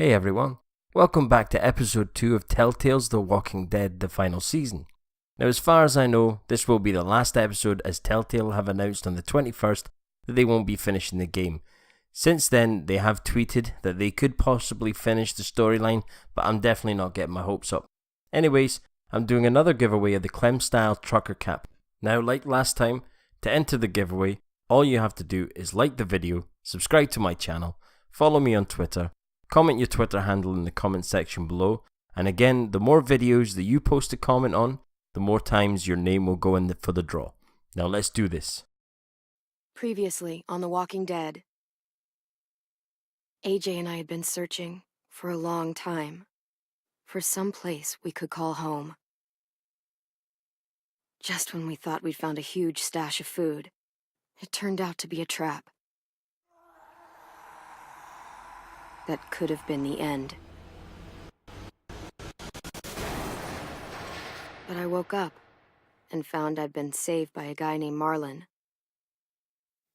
Hey everyone, welcome back to episode 2 of Telltale's The Walking Dead, the final season. Now as far as I know, this will be the last episode as Telltale have announced on the 21st that they won't be finishing the game. Since then, they have tweeted that they could possibly finish the storyline, but I'm definitely not getting my hopes up. Anyways, I'm doing another giveaway of the Clem style trucker cap. Now like last time, to enter the giveaway, all you have to do is like the video, subscribe to my channel, follow me on Twitter, comment your Twitter handle in the comment section below, and again, the more videos that you post a comment on, the more times your name will go in for the draw. Now let's do this. Previously on The Walking Dead, AJ and I had been searching for a long time for some place we could call home. Just when we thought we'd found a huge stash of food, it turned out to be a trap. That could have been the end. But I woke up and found I'd been saved by a guy named Marlon,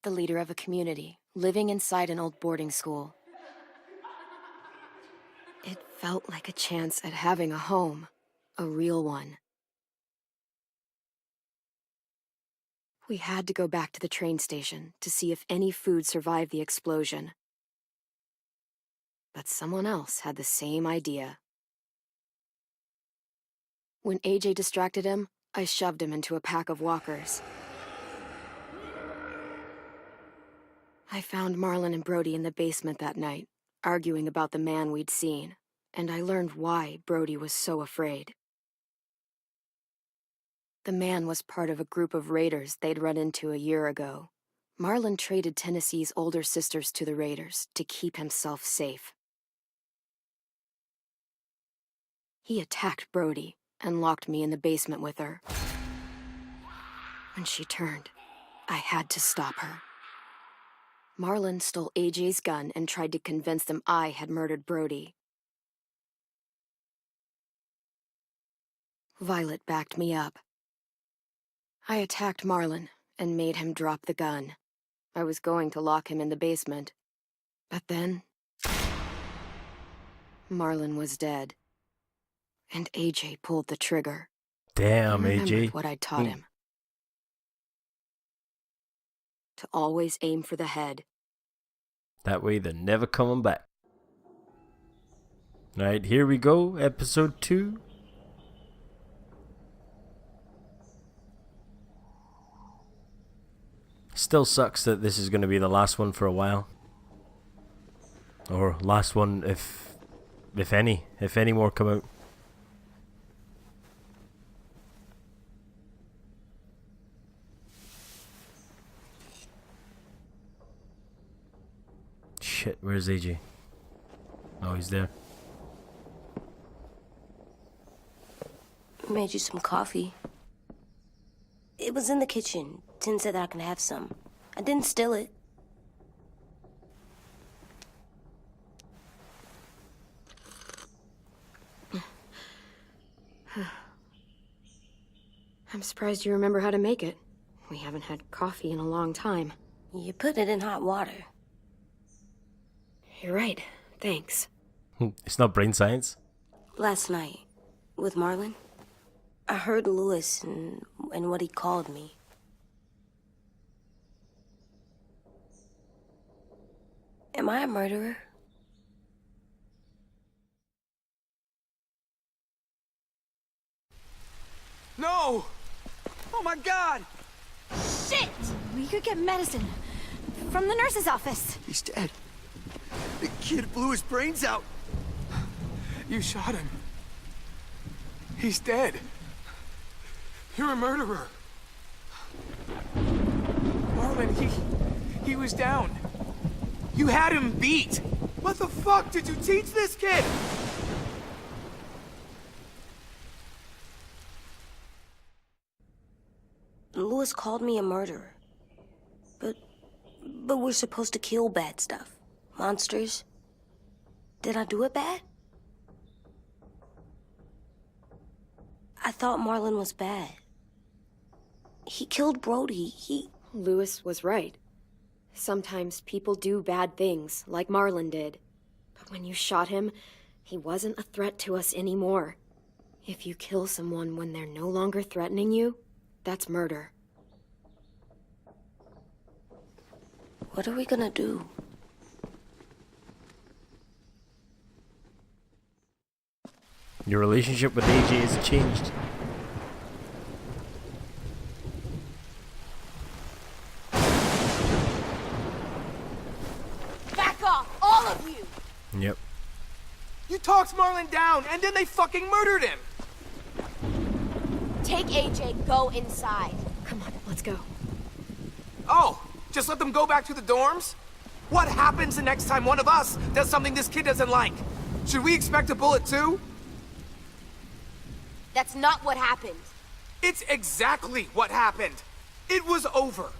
the leader of a community living inside an old boarding school. It felt like a chance at having a home, a real one. We had to go back to the train station to see if any food survived the explosion. But someone else had the same idea. When AJ distracted him, I shoved him into a pack of walkers. I found Marlon and Brody in the basement that night, arguing about the man we'd seen, and I learned why Brody was so afraid. The man was part of a group of raiders they'd run into a year ago. Marlon traded Tennessee's older sisters to the raiders to keep himself safe. He attacked Brody and locked me in the basement with her. When she turned, I had to stop her. Marlon stole AJ's gun and tried to convince them I had murdered Brody. Violet backed me up. I attacked Marlon and made him drop the gun. I was going to lock him in the basement. But then, Marlon was dead. And AJ pulled the trigger. Damn, I remembered AJ. what I taught him. To always aim for the head. That way they're never coming back. Alright, here we go, episode 2. Still sucks that this is going to be the last one for a while. Or last one if any more come out. Shit, where's AJ? Oh, he's there. Made you some coffee. It was in the kitchen. Tin said that I can have some. I didn't steal it. I'm surprised you remember how to make it. We haven't had coffee in a long time. You put it in hot water. You're right. Thanks. It's not brain science. Last night, with Marlon, I heard Lewis and what he called me. Am I a murderer? No! Oh my God! Shit! We could get medicine from the nurse's office. He's dead. The kid blew his brains out. You shot him. He's dead. You're a murderer. Marlon, he was down. You had him beat. What the fuck did you teach this kid? Lewis called me a murderer. But we're supposed to kill bad stuff. Monsters. Did I do it bad? I thought Marlon was bad. He killed Brody. Lewis was right. Sometimes people do bad things, like Marlon did. When you shot him, he wasn't a threat to us anymore. If you kill someone when they're no longer threatening you, that's murder. What are we gonna do? Your relationship with AJ has changed. Back off, all of you! Yep. You talked Marlin down, and then they fucking murdered him! Take AJ, go inside. Come on, let's go. Oh, just let them go back to the dorms? What happens the next time one of us does something this kid doesn't like? Should we expect a bullet too? That's not what happened. It's exactly what happened. It was over.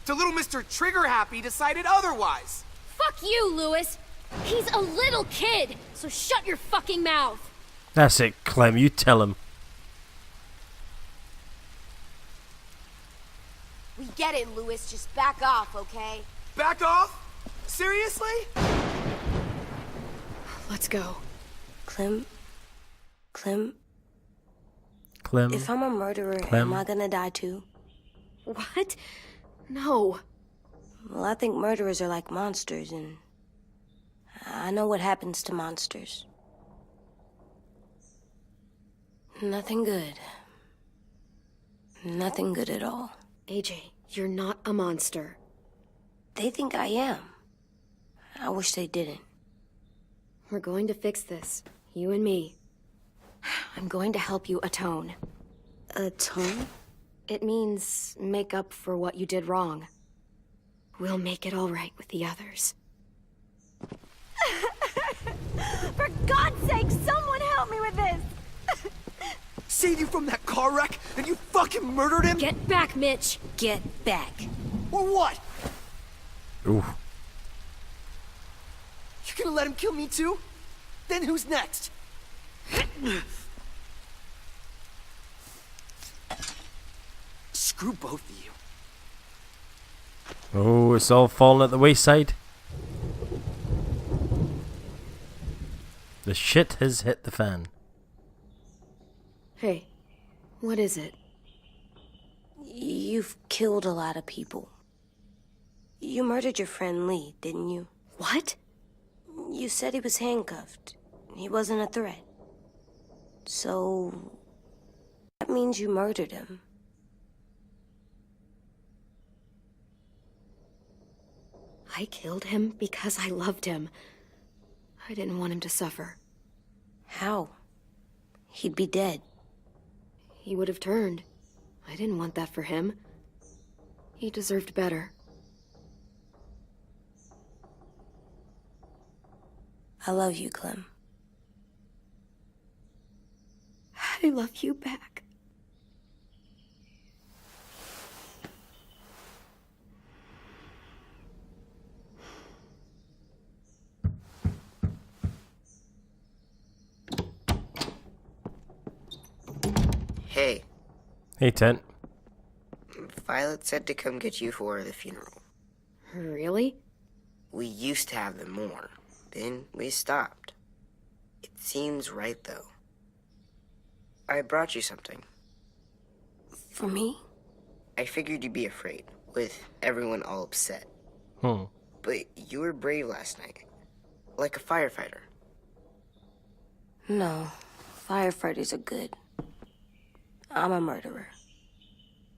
The little Mr. Trigger Happy decided otherwise. Fuck you, Lewis. He's a little kid, so shut your fucking mouth. That's it, Clem. You tell him. We get it, Lewis. Just back off, okay? Back off? Seriously? Let's go. Clem? Clem. If I'm a murderer, Clem. am I gonna die too? What? No. Well, I think murderers are like monsters, and I know what happens to monsters. Nothing good. Nothing good at all. AJ, you're not a monster. They think I am. I wish they didn't. We're going to fix this. You and me. I'm going to help you atone. Atone? It means make up for what you did wrong. We'll make it all right with the others. For God's sake, someone help me with this! Saved you from that car wreck, and you fucking murdered him? Get back, Mitch! Get back. Or what? Ooh. You gonna let him kill me too? Then who's next? Screw both of you. Oh, it's all fallen at the wayside. The shit has hit the fan. Hey, what is it? You've killed a lot of people. You murdered your friend Lee, didn't you? What? You said he was handcuffed. He wasn't a threat. So that means you murdered him. I killed him because I loved him. I didn't want him to suffer. How? He'd be dead. He would have turned. I didn't want that for him. He deserved better. I love you, Clem. I love you back. Hey, Hey, Tent. Violet said to come get you for the funeral. Really? We used to have them more. Then we stopped. It seems right, though. I brought you something. For me? I figured you'd be afraid, with everyone all upset. But you were brave last night. Like a firefighter. No. Firefighters are good. I'm a murderer.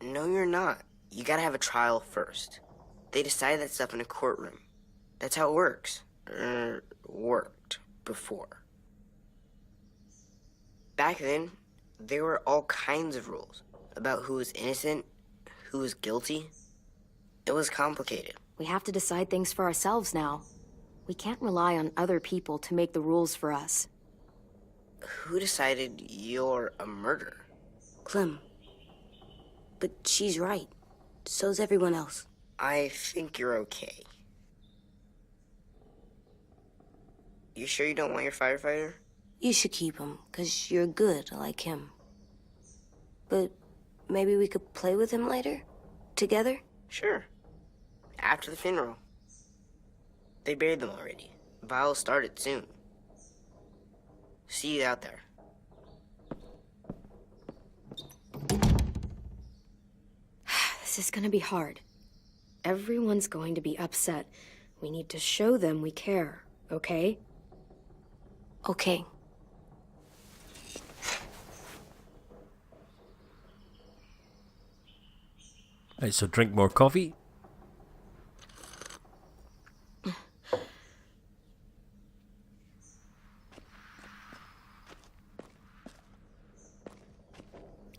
No, you're not. You gotta have a trial first. They decide that stuff in a courtroom. That's how it works. Worked before. Back then, there were all kinds of rules about who was innocent, who was guilty. It was complicated. We have to decide things for ourselves now. We can't rely on other people to make the rules for us. Who decided you're a murderer? Clem. But she's right. So's everyone else. I think you're okay. You sure you don't want your firefighter? You should keep him, 'cause you're good like him. But maybe we could play with him later? Together? Sure. After the funeral. They buried them already. Vile started soon. See you out there. This is gonna be hard. Everyone's going to be upset. We need to show them we care, okay? Okay. Right, so drink more coffee.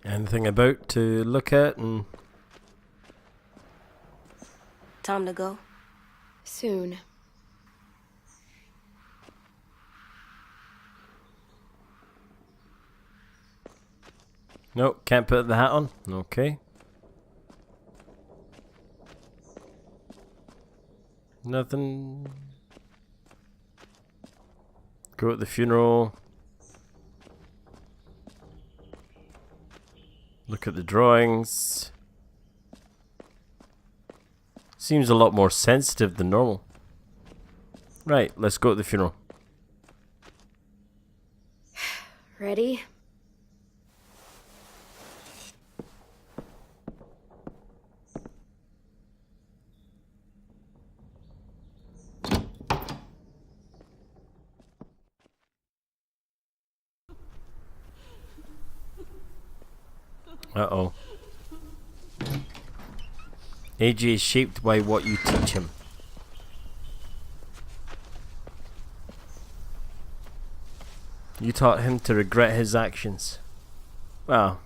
Anything about to look at and... Time to go? Soon. No, can't put the hat on. Okay. Nothing. Go at the funeral. Look at the drawings. Seems a lot more sensitive than normal. Right, let's go at the funeral. Ready? Uh-oh. AJ is shaped by what you teach him. You taught him to regret his actions. Well,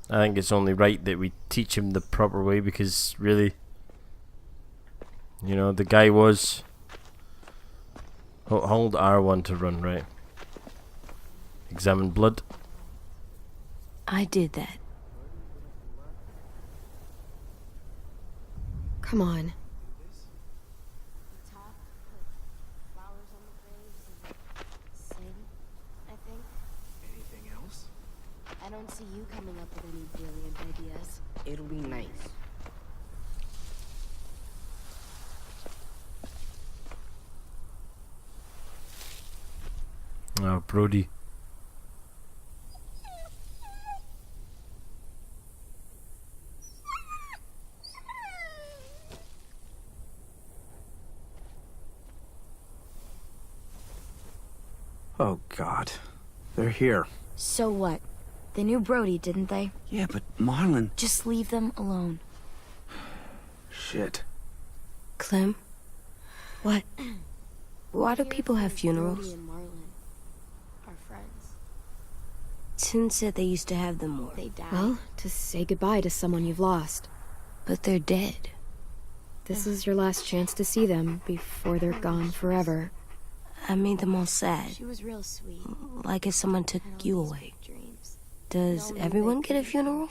I think it's only right that we teach him the proper way, because really, you know, the guy was... Hold R1 to run, right? Examine blood. I did that. Come on. Anything else? I don't see you coming up with any brilliant ideas. It'll be nice. Oh, Brody. Oh, God. They're here. So what? They knew Brody, didn't they? Yeah, but Marlon... Just leave them alone. Shit. Clem, What? why do people have funerals? Brody and Marlon are friends. Tin said they used to have them more. They died. Well, to say goodbye to someone you've lost. But they're dead. This is your last chance to see them before they're gone forever. I made them all sad. She was real sweet. Like if someone took you away. Does everyone get a funeral?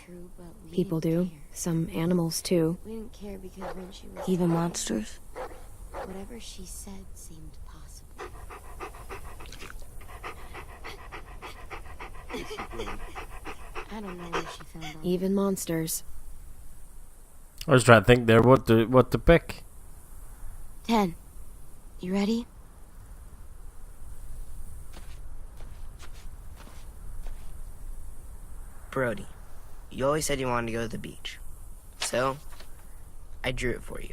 People do. Some animals, too. We didn't care because when she was Even monsters? whatever she said seemed possible. I don't know where she found all Even monsters. I was trying to think there what to pick. 10. You ready? Brody, you always said you wanted to go to the beach. So, I drew it for you.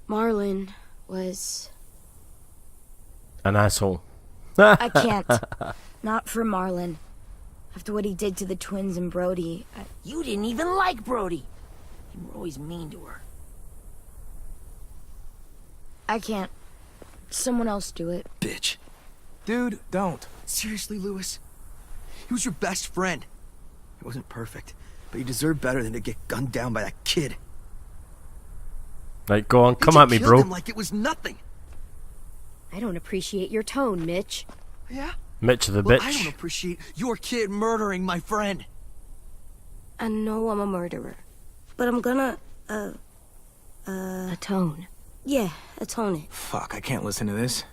Marlon was... An asshole. I can't. Not for Marlon. After what he did to the twins and Brody, You didn't even like Brody. You were always mean to her. I can't. Someone else do it. Bitch. Dude, don't. Seriously, Lewis? He was your best friend. He wasn't perfect, but he deserved better than to get gunned down by that kid. Right, go on, come You at me, killed bro. him like it was nothing. I don't appreciate your tone, Mitch. Yeah? Mitch the Well, bitch. I don't appreciate your kid murdering my friend. I know I'm a murderer. But I'm gonna, Atone. yeah, atone it. Fuck, I can't listen to this.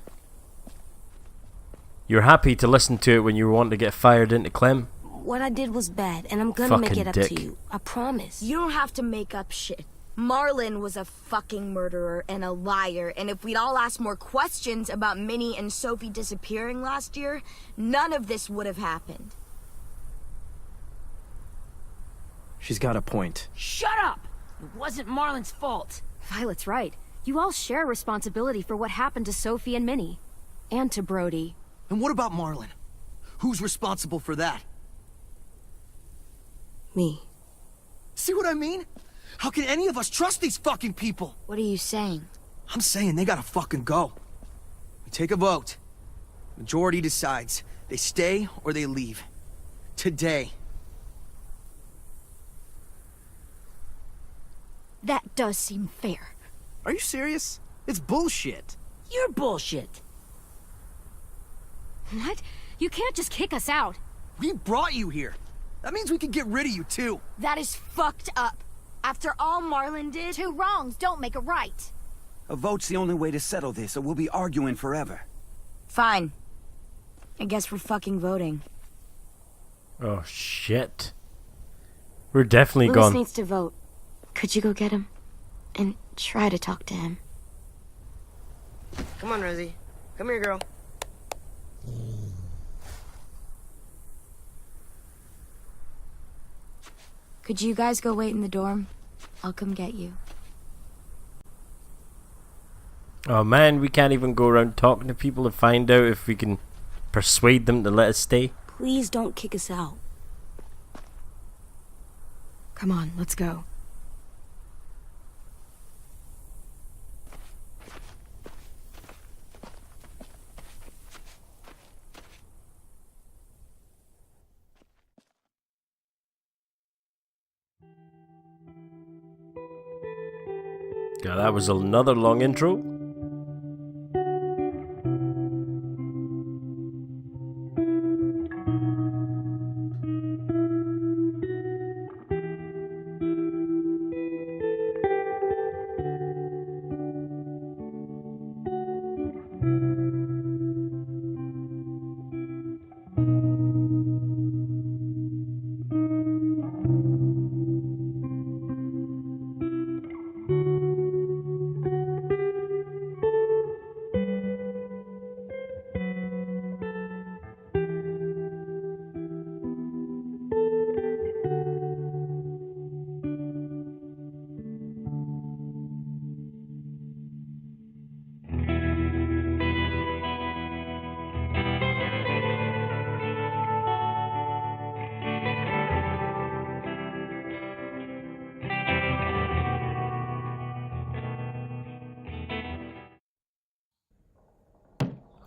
You're happy to listen to it when you want to get fired into Clem. what I did was bad, and I'm gonna make Fucking it up dick. to you. I promise. You don't have to make up shit. Marlon was a fucking murderer and a liar, and if we'd all asked more questions about Minnie and Sophie disappearing last year, none of this would have happened. She's got a point. Shut up! It wasn't Marlon's fault. Violet's right. You all share responsibility for what happened to Sophie and Minnie. And to Brody. And what about Marlon? Who's responsible for that? Me. See what I mean? How can any of us trust these fucking people? What are you saying? I'm saying they gotta fucking go. We take a vote. Majority decides. They stay or they leave. Today. That does seem fair. Are you serious? It's bullshit. You're bullshit. What? You can't just kick us out. We brought you here. That means we can get rid of you too. That is fucked up. After all Marlon did... Two wrongs don't make a right. A vote's the only way to settle this, or we'll be arguing forever. Fine. I guess we're fucking voting. Oh, shit. We're definitely Louis gone. needs to vote. Could you go get him? And try to talk to him. Come on, Rosie. Come here, girl. Could you guys go wait in the dorm? I'll come get you. Oh man, we can't even go around talking to people to find out if we can persuade them to let us stay. Please don't kick us out. Come on, let's go. God, that was another long intro.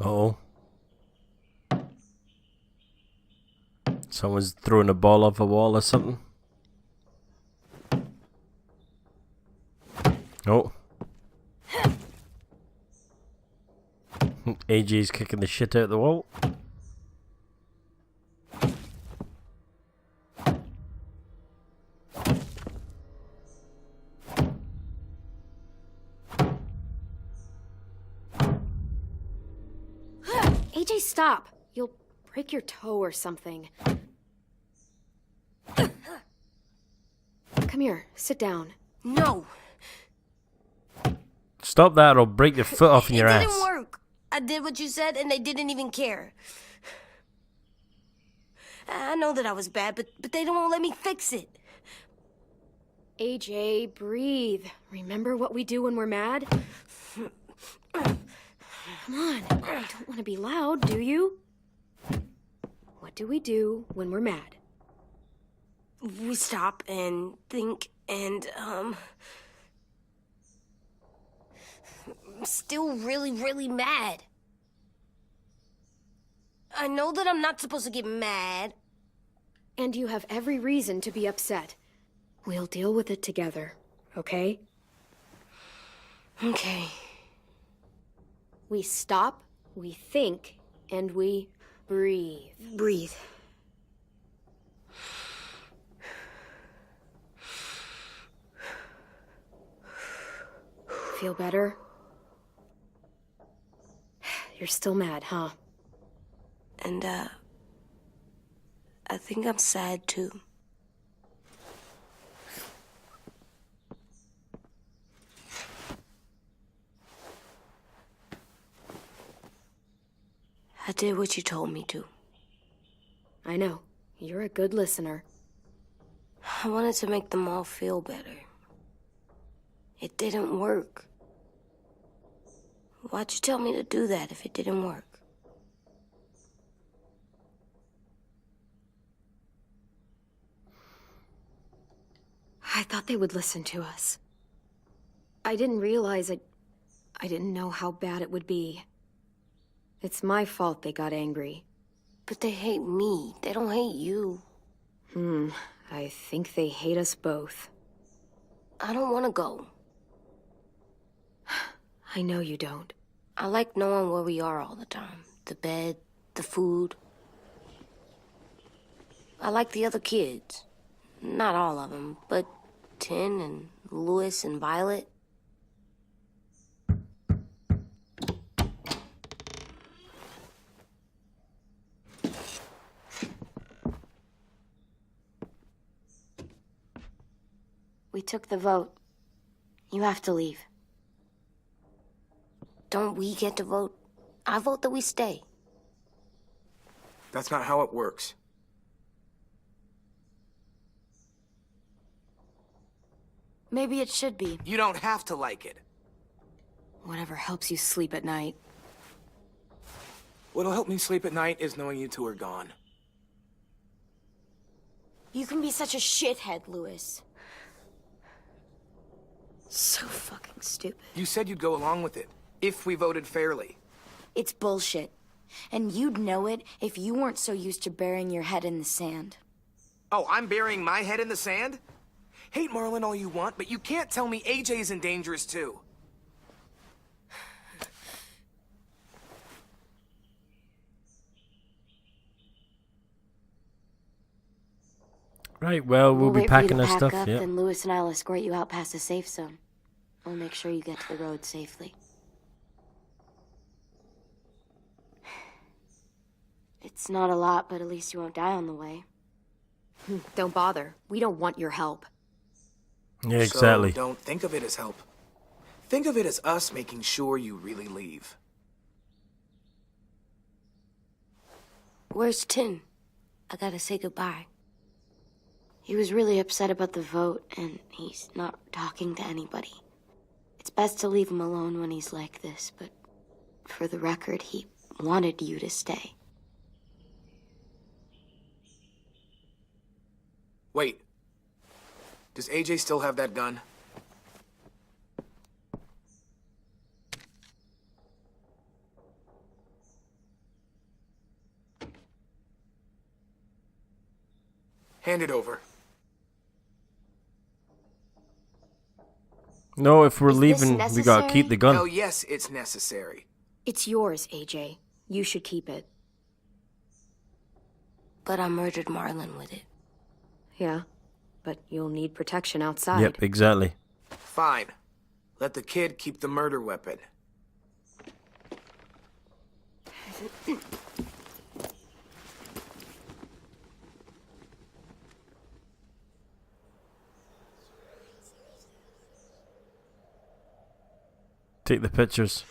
Uh-oh. Someone's throwing a ball off a wall or something. Oh. AJ's kicking the shit out of the wall. AJ, stop. You'll break your toe or something. Come here, sit down. No. Stop that or I'll break your foot off in your It ass. didn't work. I did what you said, and they didn't even care. I know that I was bad, but they don't let me fix it. AJ, breathe. Remember what we do when we're mad? Come on, you don't want to be loud, do you? What do we do when we're mad? We stop and think and, I'm still really, really mad. I know that I'm not supposed to get mad. And you have every reason to be upset. We'll deal with it together, okay? Okay. We stop, we think, and we breathe. Breathe. Feel better? You're still mad, huh? And, I think I'm sad too. I did what you told me to. I know. You're a good listener. I wanted to make them all feel better. It didn't work. Why'd you tell me to do that if it didn't work? I thought they would listen to us. I didn't realize I didn't know how bad it would be. It's my fault they got angry. But they hate me. They don't hate you. I think they hate us both. I don't want to go. I know you don't. I like knowing where we are all the time. The bed, the food. I like the other kids. Not all of them, but Tin and Louis and Violet. We took the vote. You have to leave. Don't we get to vote? I vote that we stay. That's not how it works. Maybe it should be. You don't have to like it. Whatever helps you sleep at night. What'll help me sleep at night is knowing you two are gone. You can be such a shithead, Louis. So fucking stupid. You said you'd go along with it, if we voted fairly. It's bullshit. And you'd know it if you weren't so used to burying your head in the sand. Oh, I'm burying my head in the sand? Hate Marlin all you want, but you can't tell me AJ's in dangerous too. Right, well, we'll be wait for you packing to our pack stuff, up, yeah. Then Louis and I'll escort you out past the safe zone. We'll make sure you get to the road safely. It's not a lot, but at least you won't die on the way. Don't bother. We don't want your help. Yeah, exactly. So don't think of it as help. Think of it as us making sure you really leave. Where's Tin? I gotta say goodbye. He was really upset about the vote, and he's not talking to anybody. It's best to leave him alone when he's like this, but for the record, he wanted you to stay. Wait. Does AJ still have that gun? Hand it over. No, if we're Is this leaving, we gotta necessary? keep the gun. Oh, yes, it's necessary. It's yours, AJ. You should keep it. But I murdered Marlin with it. Yeah, but you'll need protection outside. Yep, exactly. Fine. Let the kid keep the murder weapon. Take the pictures.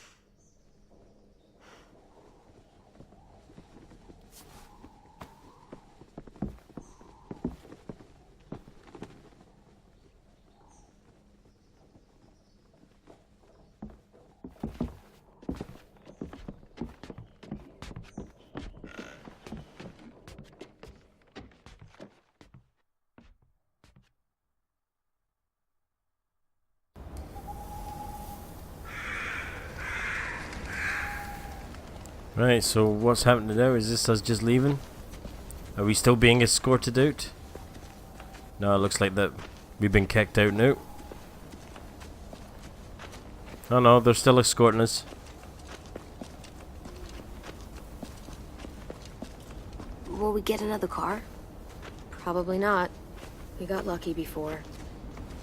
Right, so what's happening now? Is this us just leaving? Are we still being escorted out? No, it looks like that we've been kicked out now. Oh no, they're still escorting us. Will we get another car? Probably not. We got lucky before.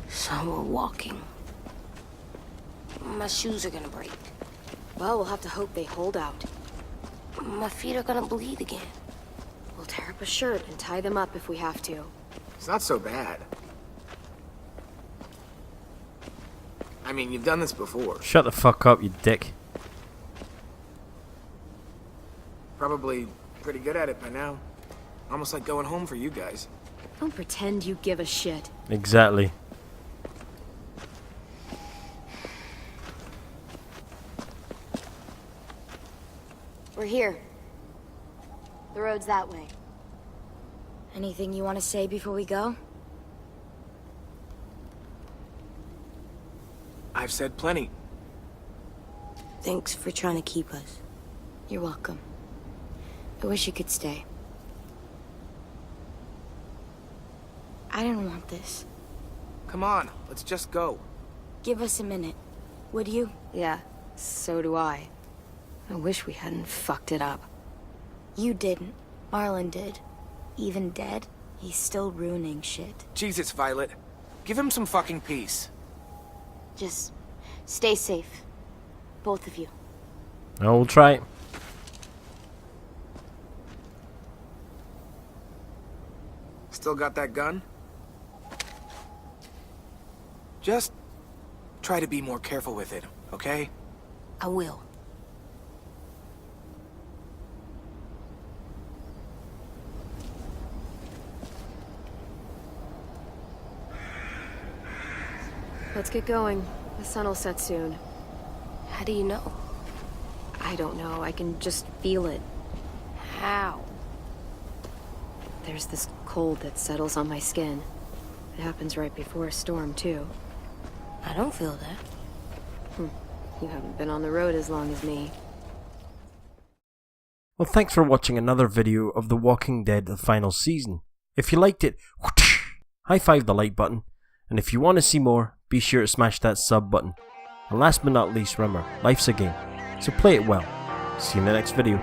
So we're walking. My shoes are gonna break. Well, we'll have to hope they hold out. My feet are gonna bleed again. We'll tear up a shirt and tie them up if we have to. It's not so bad. I mean, you've done this before. Shut the fuck up, you dick. Probably pretty good at it by now. Almost like going home for you guys. Don't pretend you give a shit. Exactly. We're here. The road's that way. Anything you want to say before we go? I've said plenty. Thanks for trying to keep us. You're welcome. I wish you could stay. I didn't want this. Come on, let's just go. Give us a minute, would you? Yeah, so do I. I wish we hadn't fucked it up. You didn't. Marlin did. Even dead, he's still ruining shit. Jesus, Violet. Give him some fucking peace. Just stay safe. Both of you. I will try. Still got that gun? Just try to be more careful with it, okay? I will. Let's get going. The sun will set soon. How do you know? I don't know. I can just feel it. How? There's this cold that settles on my skin. It happens right before a storm, too. I don't feel that. You haven't been on the road as long as me. Well, thanks for watching another video of The Walking Dead the final season. If you liked it, high five the like button. And if you want to see more, be sure to smash that sub button. And last but not least, remember, life's a game, so play it well. See you in the next video.